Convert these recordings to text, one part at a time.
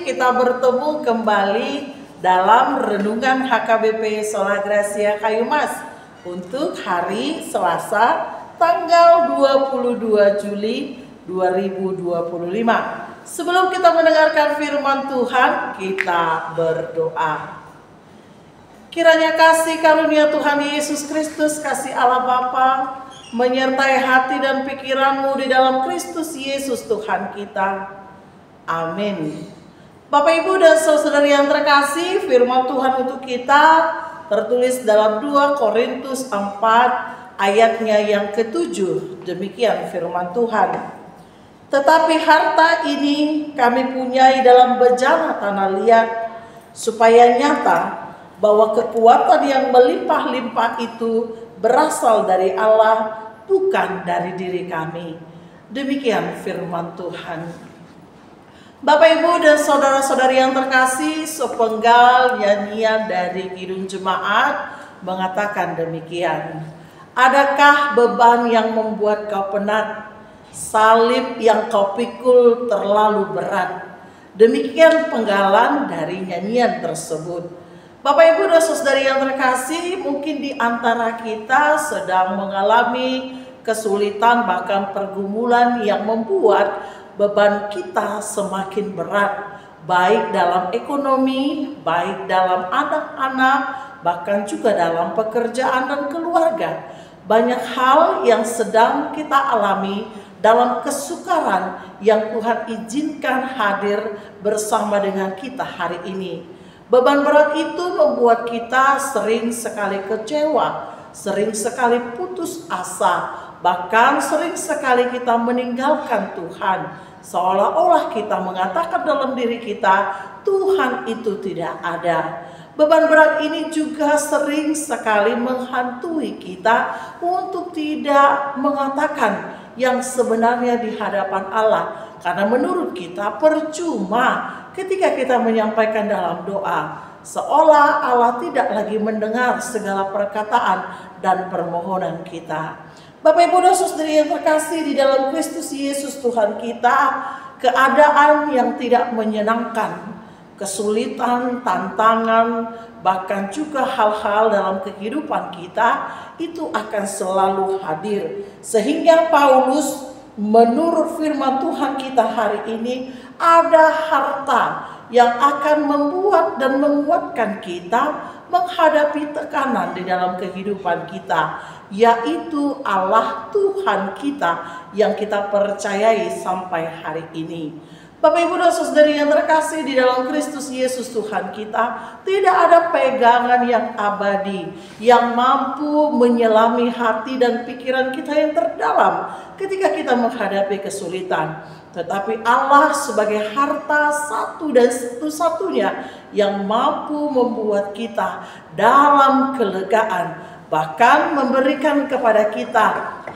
kita bertemu kembali dalam renungan HKBP Sola Gracia Kayumas untuk hari Selasa tanggal 22 Juli 2025. Sebelum kita mendengarkan firman Tuhan, kita berdoa. Kiranya kasih karunia Tuhan Yesus Kristus, kasih Allah Bapa, menyertai hati dan pikiranmu di dalam Kristus Yesus Tuhan kita. Amin. Bapak, Ibu, dan saudari yang terkasih, firman Tuhan untuk kita tertulis dalam 2 Korintus 4 ayatnya yang ke-7. Demikian firman Tuhan. Tetapi harta ini kami punyai dalam bejana tanah liat, supaya nyata bahwa kekuatan yang melimpah-limpah itu berasal dari Allah, bukan dari diri kami. Demikian firman Tuhan. Bapak, Ibu, dan saudara-saudari yang terkasih, sepenggal nyanyian dari Kidung Jemaat mengatakan demikian. Adakah beban yang membuat kau penat? Salib yang kau pikul terlalu berat. Demikian penggalan dari nyanyian tersebut. Bapak, Ibu, dan saudari yang terkasih, mungkin di antara kita sedang mengalami kesulitan bahkan pergumulan yang membuat beban kita semakin berat, baik dalam ekonomi, baik dalam anak-anak, bahkan juga dalam pekerjaan dan keluarga. Banyak hal yang sedang kita alami dalam kesukaran yang Tuhan izinkan hadir bersama dengan kita hari ini. Beban berat itu membuat kita sering sekali kecewa, sering sekali putus asa, bahkan sering sekali kita meninggalkan Tuhan. Seolah-olah kita mengatakan dalam diri kita, Tuhan itu tidak ada. Beban berat ini juga sering sekali menghantui kita untuk tidak mengatakan yang sebenarnya di hadapan Allah. Karena menurut kita percuma ketika kita menyampaikan dalam doa, seolah Allah tidak lagi mendengar segala perkataan dan permohonan kita. Bapak, Ibu, dan saudari yang terkasih di dalam Kristus Yesus Tuhan kita, keadaan yang tidak menyenangkan, kesulitan, tantangan, bahkan juga hal-hal dalam kehidupan kita itu akan selalu hadir. Sehingga Paulus menurut firman Tuhan kita hari ini, ada harta yang akan membuat dan menguatkan kita menghadapi tekanan di dalam kehidupan kita, yaitu Allah Tuhan kita yang kita percayai sampai hari ini. Bapak, Ibu, dan saudari yang terkasih di dalam Kristus Yesus Tuhan kita, tidak ada pegangan yang abadi yang mampu menyelami hati dan pikiran kita yang terdalam ketika kita menghadapi kesulitan. Tetapi Allah sebagai harta satu dan satu-satunya yang mampu membuat kita dalam kelegaan, bahkan memberikan kepada kita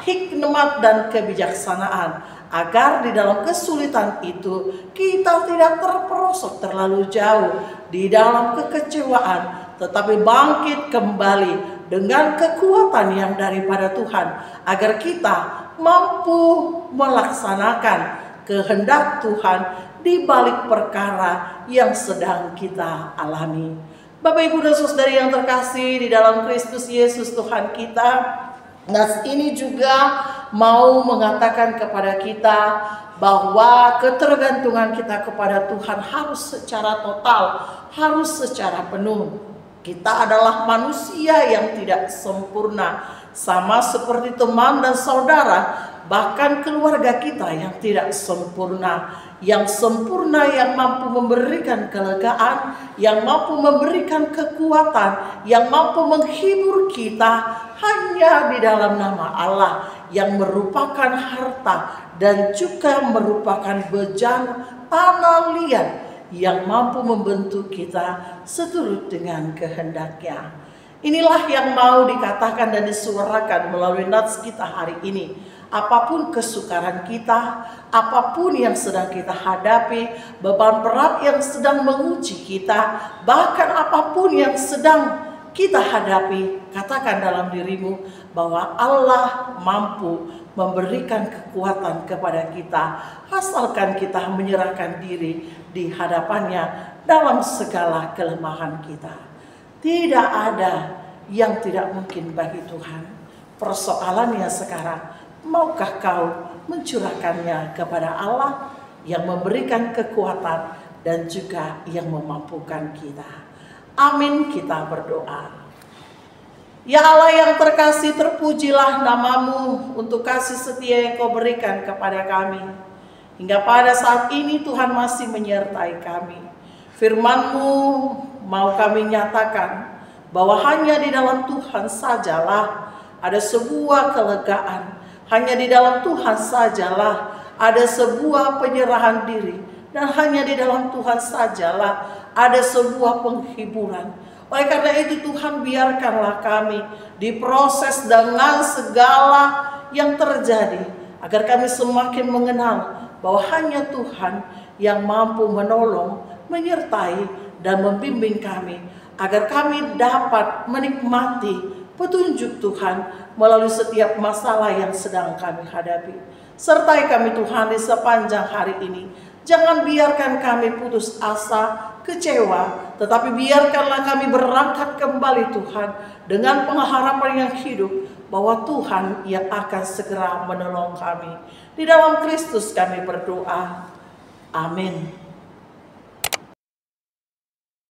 hikmat dan kebijaksanaan, agar di dalam kesulitan itu kita tidak terperosok terlalu jauh di dalam kekecewaan, tetapi bangkit kembali dengan kekuatan yang daripada Tuhan, agar kita mampu melaksanakan kehendak Tuhan di balik perkara yang sedang kita alami. Bapak, Ibu, dan saudari yang terkasih di dalam Kristus Yesus Tuhan kita, nas ini juga mau mengatakan kepada kita bahwa ketergantungan kita kepada Tuhan harus secara total, harus secara penuh. Kita adalah manusia yang tidak sempurna, sama seperti teman dan saudara, bahkan keluarga kita yang tidak sempurna. Yang sempurna, yang mampu memberikan kelegaan, yang mampu memberikan kekuatan, yang mampu menghibur kita hanya di dalam nama Allah, yang merupakan harta dan juga merupakan bejana tanah liat yang mampu membentuk kita seturut dengan kehendaknya. Inilah yang mau dikatakan dan disuarakan melalui nats kita hari ini. Apapun kesukaran kita, apapun yang sedang kita hadapi, beban berat yang sedang menguji kita, bahkan apapun yang sedang kita hadapi, katakan dalam dirimu bahwa Allah mampu memberikan kekuatan kepada kita, asalkan kita menyerahkan diri di hadapannya dalam segala kelemahan kita. Tidak ada yang tidak mungkin bagi Tuhan. Persoalannya sekarang, maukah kau mencurahkannya kepada Allah yang memberikan kekuatan dan juga yang memampukan kita. Amin, kita berdoa. Ya Allah yang terkasih, terpujilah namamu untuk kasih setia yang kau berikan kepada kami. Hingga pada saat ini Tuhan masih menyertai kami. Firman-Mu mau kami nyatakan bahwa hanya di dalam Tuhan sajalah ada sebuah kelegaan. Hanya di dalam Tuhan sajalah ada sebuah penyerahan diri. Dan hanya di dalam Tuhan sajalah ada sebuah penghiburan. Oleh karena itu Tuhan, biarkanlah kami diproses dengan segala yang terjadi, agar kami semakin mengenal bahwa hanya Tuhan yang mampu menolong, menyertai, dan membimbing kami, agar kami dapat menikmati petunjuk Tuhan melalui setiap masalah yang sedang kami hadapi. Sertai kami Tuhan di sepanjang hari ini. Jangan biarkan kami putus asa, kecewa, tetapi biarkanlah kami berangkat kembali Tuhan dengan pengharapan yang hidup bahwa Tuhan yang akan segera menolong kami. Di dalam Kristus kami berdoa. Amin.